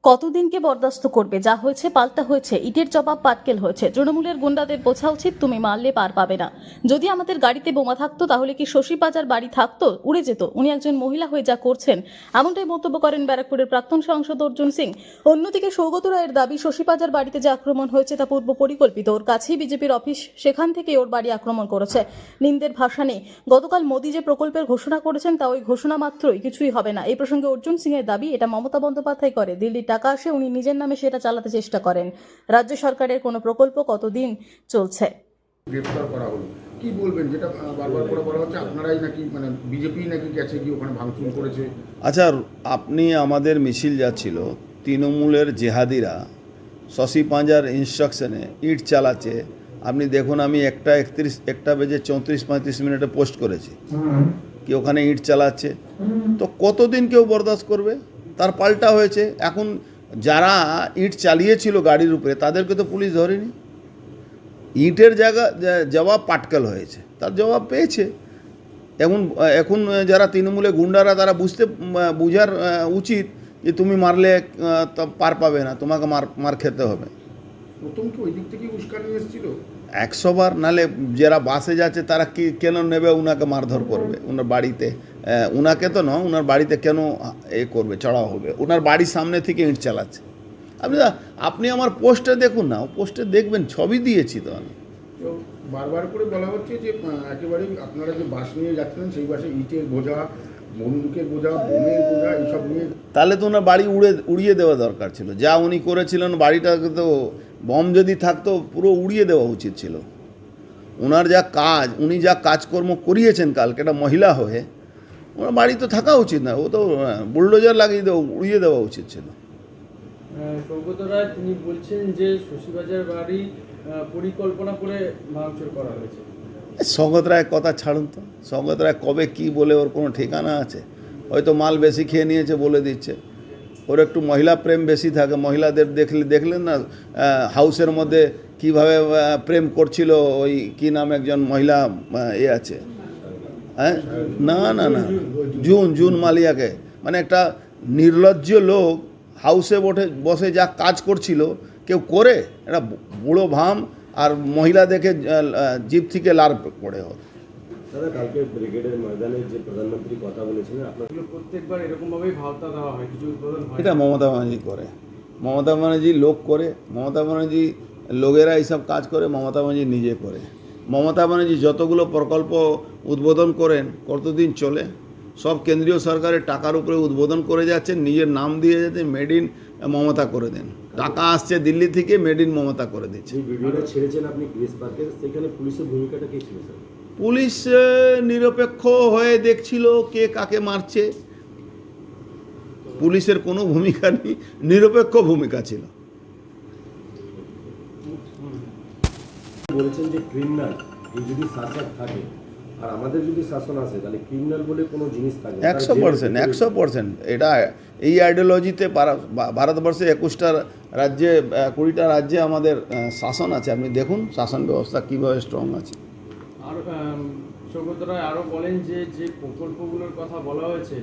কতদিনকে বরদাস্ত করবে? যা হয়েছে পাল্টা হয়েছে, ইটের জবাব পাটকেল হয়েছে। তৃণমূলের গুন্ডাদের বোঝা উচিত তুমি মারলে পার পাবে না। যদি আমাদের গাড়িতে বোমা থাকতো তাহলে কি শশী পাজার বাড়ি থাকতো? উড়ে যেত। উনি একজন মহিলা হয়ে যা করছেন, এমনটাই মন্তব্য করেন ব্যারাকপুরের প্রাক্তন সাংসদ অর্জুন সিং। অন্যদিকে সৌগত রায়ের দাবি, শশী পাজার বাড়িতে যে আক্রমণ হয়েছে তা পূর্ব পরিকল্পিত। ওর কাছেই বিজেপির অফিস, সেখান থেকে ওর বাড়ি আক্রমণ করেছে। নিন্দের ভাষা নেই। গতকাল মোদী যে প্রকল্পের ঘোষণা করেছেন তা ওই ঘোষণা মাত্রই, কিছুই হবে না। এই প্রসঙ্গে অর্জুন সিং এর দাবি, এটা মমতা বন্দ্যোপাধ্যায় করে। দিল্লির টাকা আসে, উনি নিজের নামে সেটা চালাতে চেষ্টা করেন। রাজ্য সরকারের কোনো প্রকল্প কতদিন চলছে? গ্রেফতার করা হলো, কি বলবেন? যেটা বারবার করে বলা হচ্ছে আপনারাই নাকি বিজেপি নাকি গেছে গিয়ে ওখানে ভাঙচুর করেছে। আচ্ছা, আপনি আমাদের মিছিল যাচ্ছিল, তৃণমূলের জেহাদিরা শশী পাঁজার ইনস্ট্রাকশনে ইট চালাচ্ছে। আপনি দেখুন, আমি 1:34 পোস্ট করেছি কি ওখানে ইট চালাচ্ছে। তো কতদিন কেউ বরদাস্ত করবে? তার পাল্টা হয়েছে। এখন যারা ইট চালিয়েছিল গাড়ির উপরে তাদেরকে তো পুলিশ ধরেনি। ইটের জবাব পাটকেল হয়েছে, তার জবাব পেয়েছে। এখন যারা তৃণমূলে গুন্ডারা, তারা বুঝার উচিত যে তুমি মারলে তা পার পাবে না, তোমাকে মার খেতে হবে। প্রথম কি ওই দিক থেকে উস্কানি এসেছিল? 100 বার। নালে যারা বাসে যাচ্ছে তারা কি কেন নেবে ওনাকে মারধর করবে? ওনার বাড়িতে, ওনাকে তো নয়, ওনার বাড়িতে কেন করবে, চড়াও হবে? ওনার বাড়ির সামনে থেকে ইট চালাচ্ছে। আপনি আমার পোস্টে দেখুন না, পোস্টে দেখবেন, ছবি দিয়েছি তো আমি। তো বারবার করে বলা হচ্ছে যে একেবারেই আপনারা যে বাস নিয়ে যাচ্ছিলেন সেই বাসে ইটের বোঝা, বন্দুকের বোঝা, বোমের বোঝা এইসব নিয়ে। তাহলে তো ওনার বাড়ি উড়িয়ে দেওয়া দরকার ছিল। যা উনি করেছিলেন, বাড়িটাকে তো বম যদি থাকতো পুরো উড়িয়ে দেওয়া উচিত ছিল। ওনার যা কাজ, উনি যা কাজকর্ম করিয়েছেন কালকে একটা মহিলা হয়ে, ওনার বাড়ি তো থাকা উচিত না। ও তো বুলডোজার লাগিয়ে উড়িয়ে দেওয়া উচিত ছিল। সৌগত রায় তিনি বলছেন যে শশী পাজার বাড়ি পরিকল্পনা করে ভাঙচুর করা হয়েছে। সৌগত রায় কথা ছাড়ুন তো। সৌগত রায় কবে কি বলে ওর কোনো ঠিকানা আছে? হয়তো মাল বেশি খেয়ে নিয়েছে বলে দিচ্ছে। ওর একটু মহিলা প্রেম বেশি থাকে। মহিলাদের দেখলেন না হাউসের মধ্যে কিভাবে প্রেম করছিল ওই কি নাম একজন মহিলা আছে, হ্যাঁ, না জুন মালিয়াকে। মানে একটা নির্লজ্জ লোক হাউসে বসে যা কাজ করছিল কেউ করে? একটা বুড়ো ভাম আর মহিলা দেখে জিপ থেকে লার পড়ে হতো। দাদা, কালকে ব্রিগেডের ময়দানে যে প্রধানমন্ত্রী কথা বলেছিলেন, আপনাদের প্রত্যেকবার এরকমভাবেই ভাওতা দেওয়া হয়, কিছু উদ্বোধন হয়। এটা মমতা ব্যানার্জি করে, মমতা ব্যানার্জি লোক করে, মমতা ব্যানার্জি লোকেরা এইসব কাজ করে, মমতা ব্যানার্জি নিজে করে। মমতা ব্যানার্জি যতগুলো প্রকল্প উদ্বোধন করেন, কতদিন চলে? সব কেন্দ্রীয় সরকারের টাকার উপরে উদ্বোধন করে যাচ্ছেন, নিজের নাম দিয়ে যাচ্ছেন, মেড ইন মমতা করে দেন। টাকা আসছে দিল্লি থেকে, মেড ইন মমতা করে দিচ্ছে। যে ভিডিওটা ছেড়েছেন আপনি গ্রেস পার্কের, সেখানে পুলিশের ভূমিকাটা কী ছিল স্যার? পুলিশ নিরপেক্ষ হয়ে দেখছিল কে কাকে মারছে। পুলিশের কোনো ভূমিকা নেই, নিরপেক্ষ ভূমিকা ছিল। বলেছেন যে ক্রিমিনাল এই যদি শাসক থাকে আর আমাদের যদি শাসন আসে, তাহলে ক্রিমিনাল বলে কোনো জিনিস থাকে 100%। এটা এই আইডিওলজিতে ভারতবর্ষে 21টা রাজ্যে, 20টা রাজ্যে আমাদের শাসন আছে। আপনি দেখুন শাসন ব্যবস্থা কীভাবে স্ট্রং আছে। আর সৌগত রায় আরও বলেন যে প্রকল্পগুলোর কথা বলা হয়েছে